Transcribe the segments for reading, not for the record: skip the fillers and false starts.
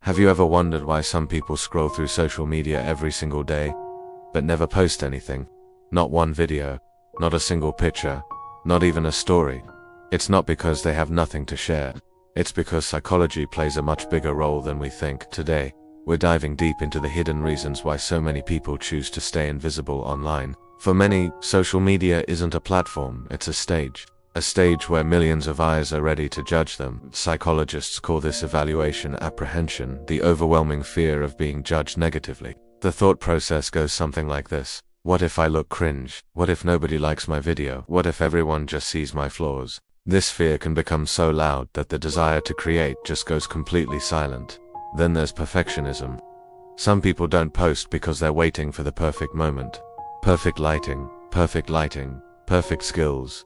Have you ever wondered why some people scroll through social media every single day, but never post anything? Not one video, not a single picture, not even a story. It's not because they have nothing to share. It's because psychology plays a much bigger role than we think. Today, we're diving deep into the hidden reasons why so many people choose to stay invisible online. For many, social media isn't a platform, it's a stage. A stage where millions of eyes are ready to judge them. Psychologists call this evaluation apprehension, the overwhelming fear of being judged negatively. The thought process goes something like this. What if I look cringe? What if nobody likes my video? What if everyone just sees my flaws? This fear can become so loud that the desire to create just goes completely silent. Then there's perfectionism. Some people don't post because they're waiting for the perfect moment. Perfect lighting, perfect skills,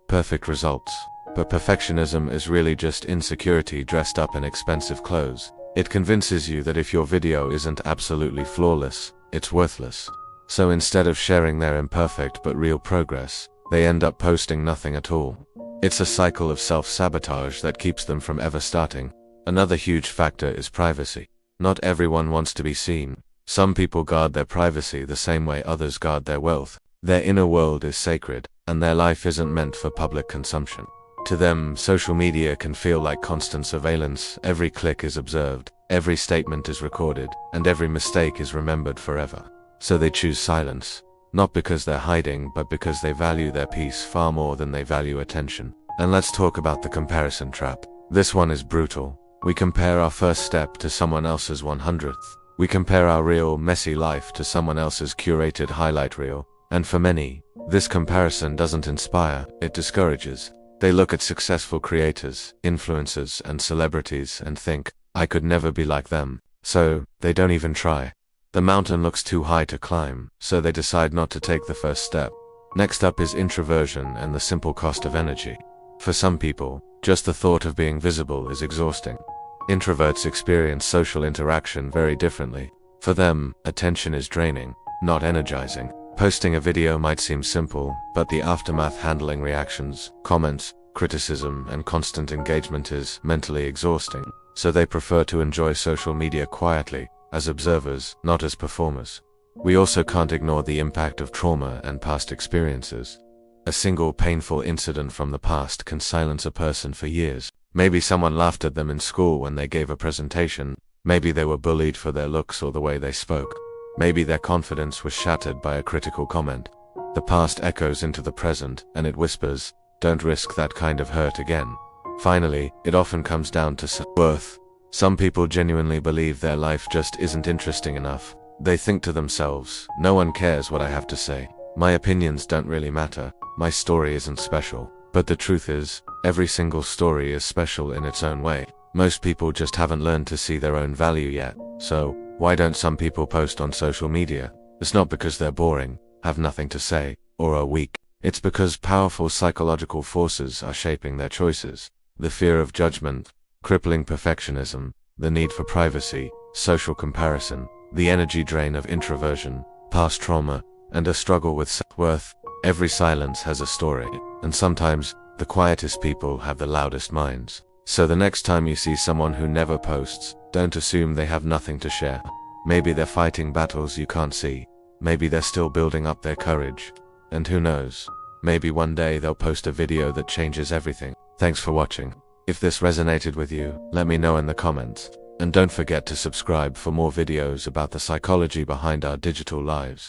perfect results. But perfectionism is really just insecurity dressed up in expensive clothes. It convinces you that if your video isn't absolutely flawless, it's worthless. So instead of sharing their imperfect but real progress, they end up posting nothing at all. It's a cycle of self-sabotage that keeps them from ever starting. Another huge factor is privacy. Not everyone wants to be seen. Some people guard their privacy the same way others guard their wealth. Their inner world is sacred, and their life isn't meant for public consumption. To them, social media can feel like constant surveillance. Every click is observed, every statement is recorded, and every mistake is remembered forever. So they choose silence, not because they're hiding, but because they value their peace far more than they value attention. And let's talk about the comparison trap. This one is brutal. We compare our first step to someone else's 100th. We compare our real, messy life to someone else's curated highlight reel. And for many, this comparison doesn't inspire, it discourages. They look at successful creators, influencers, and celebrities and think, I could never be like them. So, they don't even try. The mountain looks too high to climb, so they decide not to take the first step. Next up is introversion and the simple cost of energy. For some people, just the thought of being visible is exhausting. Introverts experience social interaction very differently. For them, attention is draining, not energizing. Posting a video might seem simple, but the aftermath, handling reactions, comments, criticism, and constant engagement is mentally exhausting. So they prefer to enjoy social media quietly, as observers, not as performers. We also can't ignore the impact of trauma and past experiences. A single painful incident from the past can silence a person for years. Maybe someone laughed at them in school when they gave a presentation. Maybe they were bullied for their looks or the way they spoke. Maybe their confidence was shattered by a critical comment. The past echoes into the present, and it whispers, don't risk that kind of hurt again. Finally, it often comes down to self-worth. Some people genuinely believe their life just isn't interesting enough. They think to themselves, no one cares what I have to say. My opinions don't really matter. My story isn't special. But the truth is, every single story is special in its own way. Most people just haven't learned to see their own value yet. So, why don't some people post on social media? It's not because they're boring, have nothing to say, or are weak. It's because powerful psychological forces are shaping their choices. The fear of judgment, crippling perfectionism, the need for privacy, social comparison, the energy drain of introversion, past trauma, and a struggle with self-worth. Every silence has a story, and sometimes, the quietest people have the loudest minds. So the next time you see someone who never posts, don't assume they have nothing to share. Maybe they're fighting battles you can't see. Maybe they're still building up their courage. And who knows? Maybe one day they'll post a video that changes everything. Thanks for watching. If this resonated with you, let me know in the comments. And don't forget to subscribe for more videos about the psychology behind our digital lives.